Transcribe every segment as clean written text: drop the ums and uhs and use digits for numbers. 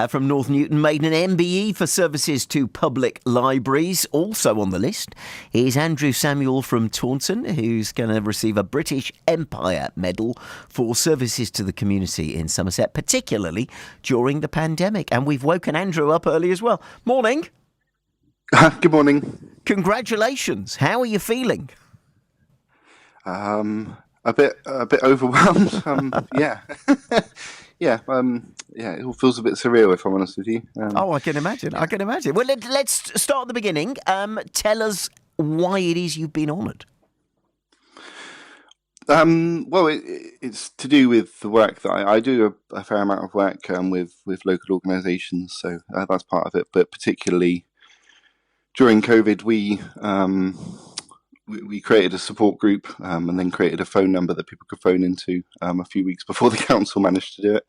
from North Newton made an MBE for services to public libraries. Also on the list is Andrew Samuel from Taunton, who's going to receive a British Empire Medal for services to the community in Somerset, particularly during the pandemic. And we've woken Andrew up early as well. Morning. Good morning. Congratulations. How are you feeling? A bit overwhelmed. Yeah. Yeah. It all feels a bit surreal, if I'm honest with you. I can imagine. I can imagine. Well, let's start at the beginning. Tell us why it is you've been honoured. Well, it's to do with the work that I do a fair amount of work with local organisations, so that's part of it. But particularly during COVID, we created a support group and then created a phone number that people could phone into a few weeks before the council managed to do it.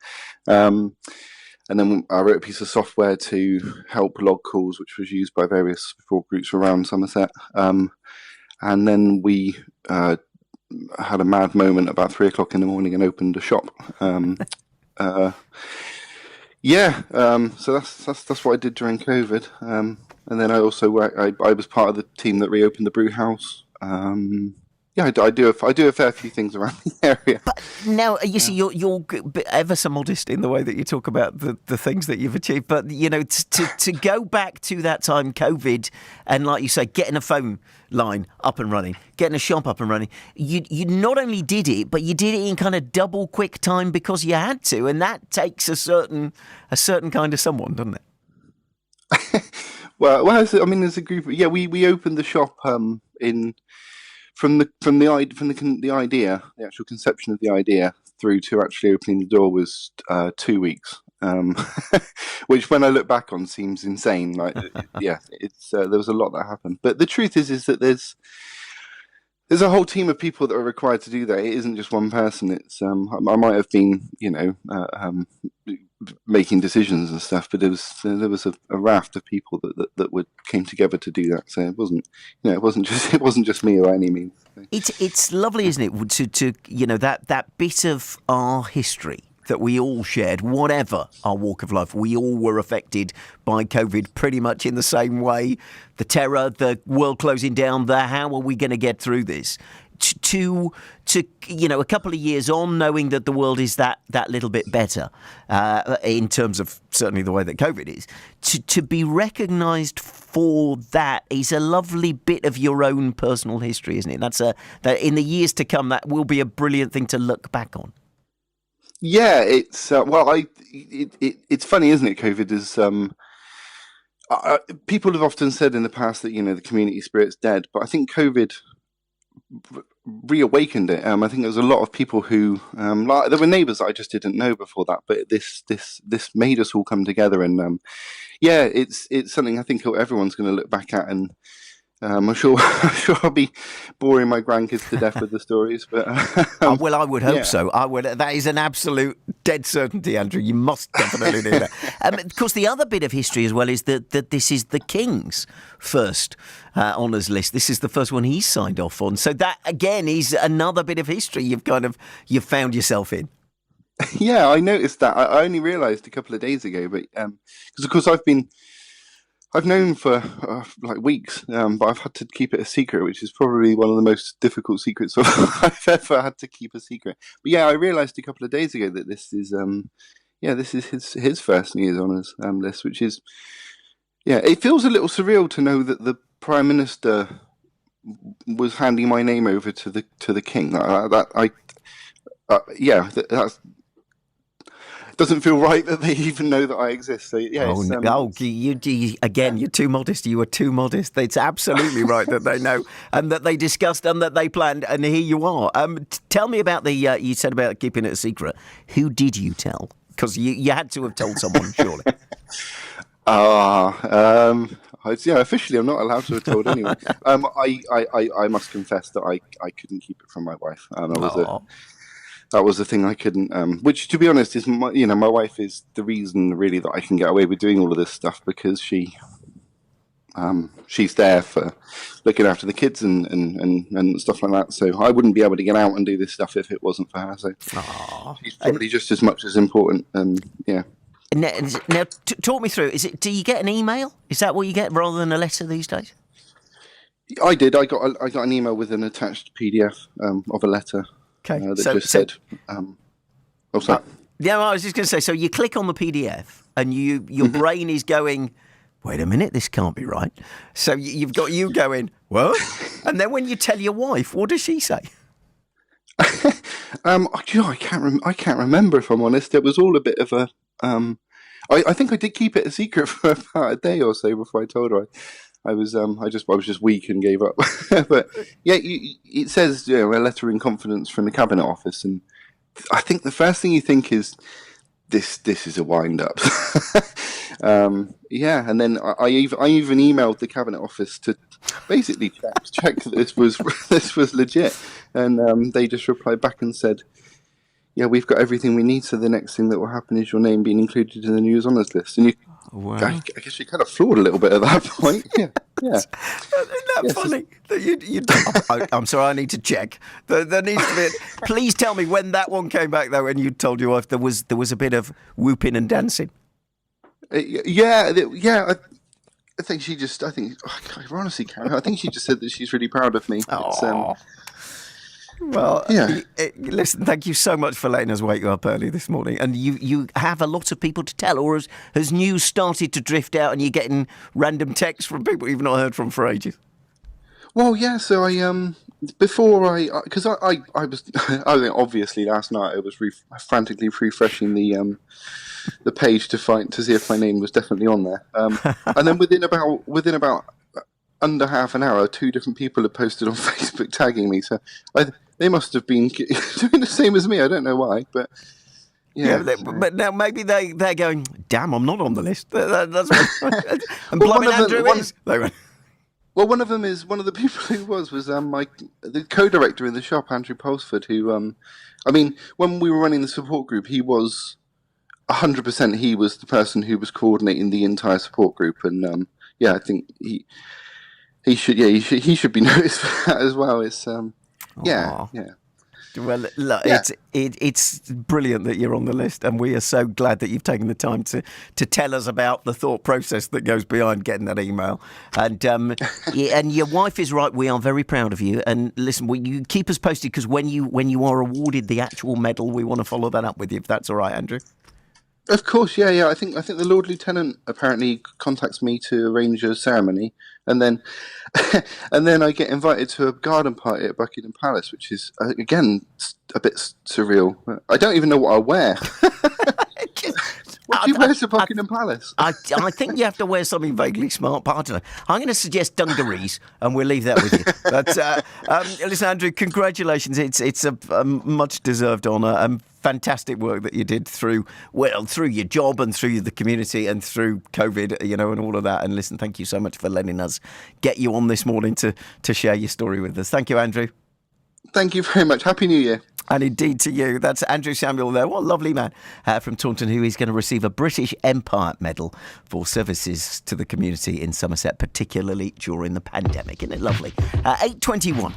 And then I wrote a piece of software to help log calls, which was used by various support groups around Somerset. And then we had a mad moment about 3 o'clock in the morning and opened a shop. So that's what I did during COVID. And then I also I was part of the team that reopened the brew house. I do a fair few things around the area. But now, you see, you're ever so modest in the way that you talk about the things that you've achieved. But, you know, to go back to that time, COVID, and like you say, getting a phone line up and running, getting a shop up and running, you not only did it, but you did it in kind of double quick time because you had to. And that takes a certain kind of someone, doesn't it? Well, as a group, we opened the shop from the idea, the actual conception of the idea, through to actually opening the door was 2 weeks, which when I look back on seems insane. Like, it's there was a lot that happened, but the truth is that there's a whole team of people that are required to do that. It isn't just one person. It's I might have been, making decisions and stuff, but there was a raft of people that came together to do that. So it wasn't just me by any means. It's lovely, isn't it, to that bit of our history that we all shared, whatever our walk of life. We all were affected by COVID pretty much in the same way. The terror, the world closing down, how are we going to get through this? To a couple of years on, knowing that the world is that little bit better in terms of certainly the way that COVID is, to be recognised for that is a lovely bit of your own personal history, isn't it? That in the years to come, that will be a brilliant thing to look back on. Yeah, it's it's funny, isn't it? COVID is. People have often said in the past that the community spirit's dead, but I think COVID reawakened it. I think there was a lot of people who there were neighbours that I just didn't know before that, but this made us all come together, and it's something I think everyone's going to look back at, and I'm sure I'll be boring my grandkids to death with the stories, but well, I would hope so. I would. That is an absolute dead certainty, Andrew. You must definitely do that. Of course, the other bit of history as well is that this is the King's first honours list. This is the first one he's signed off on. So that again is another bit of history you've found yourself in. Yeah, I noticed that. I only realised a couple of days ago, but because of course I've known for like weeks, but I've had to keep it a secret, which is probably one of the most difficult secrets I've ever had to keep a secret. But yeah, I realised a couple of days ago that this is his first New Year's Honours list, which is it feels a little surreal to know that the Prime Minister was handing my name over to the King. That's. Doesn't feel right that they even know that I exist. So yeah. You're too modest. You were too modest. It's absolutely right that they know and that they discussed and that they planned. And here you are. Tell me about you said about keeping it a secret. Who did you tell? Because you had to have told someone, surely. Officially, I'm not allowed to have told anyone. I must confess that I couldn't keep it from my wife. That was the thing I couldn't. Which, to be honest, is my wife is the reason really that I can get away with doing all of this stuff, because she's there for looking after the kids and stuff like that. So I wouldn't be able to get out and do this stuff if it wasn't for her. So she's probably just as much as important. And yeah. Now, talk me through. Do you get an email? Is that what you get rather than a letter these days? I did. I got an email with an attached PDF of a letter that just said. Oh, sorry. Yeah, I was just going to say. So you click on the PDF, and your brain is going, "Wait a minute, this can't be right." So you've got you going, "What?" And then when you tell your wife, what does she say? I can't remember, if I'm honest. It was all a bit of a. I think I did keep it a secret for about a day or so before I told her. I was just weak and gave up. But yeah, it says, a letter in confidence from the Cabinet Office, and I think the first thing you think is this is a wind up. And then I even emailed the Cabinet Office to basically check that this was legit, and they just replied back and said, "Yeah, we've got everything we need. So the next thing that will happen is your name being included in the news honours list." And I guess you kind of floored a little bit at that point. Yeah. Isn't that funny? I'm sorry, I need to check. There needs to be. Please tell me when that one came back though, and you told your wife there was a bit of whooping and dancing. I think she just. I honestly can't. I think she just said that she's really proud of me. Well, yeah. Listen, thank you so much for letting us wake you up early this morning. And you have a lot of people to tell, or has news started to drift out and you're getting random texts from people you've not heard from for ages? Well, yeah. So because I was obviously last night I was frantically refreshing the page to see if my name was definitely on there. And then within about under half an hour, 2 different people had posted on Facebook tagging me. So they must have been doing the same as me. I don't know why, but yeah. But now maybe they're going, "Damn, I'm not on the list." That's what, and blimey, Andrew is. Well, one of the people who was the co-director in the shop, Andrew Pulsford, who when we were running the support group, he was 100%. He was the person who was coordinating the entire support group, and I think he should be noticed for that as well. It's yeah. Well, look, it's brilliant that you're on the list, and we are so glad that you've taken the time to tell us about the thought process that goes behind getting that email. And and your wife is right. We are very proud of you. And listen, you keep us posted, because when you are awarded the actual medal, we want to follow that up with you, if that's all right, Andrew. Of course, yeah. I think the Lord Lieutenant apparently contacts me to arrange a ceremony, and then I get invited to a garden party at Buckingham Palace, which is again a bit surreal. I don't even know what I wear. What do you wear to Buckingham Palace? I think you have to wear something vaguely smart, but I don't know. I'm going to suggest dungarees, and we'll leave that with you. But listen, Andrew, congratulations. It's a much deserved honour, and fantastic work that you did through your job and through the community and through COVID, and all of that. And listen, thank you so much for letting us get you on this morning to share your story with us. Thank you, Andrew. Thank you very much. Happy New Year. And indeed to you. That's Andrew Samuel there. What a lovely man from Taunton, who is going to receive a British Empire Medal for services to the community in Somerset, particularly during the pandemic. Isn't it lovely? 8:21.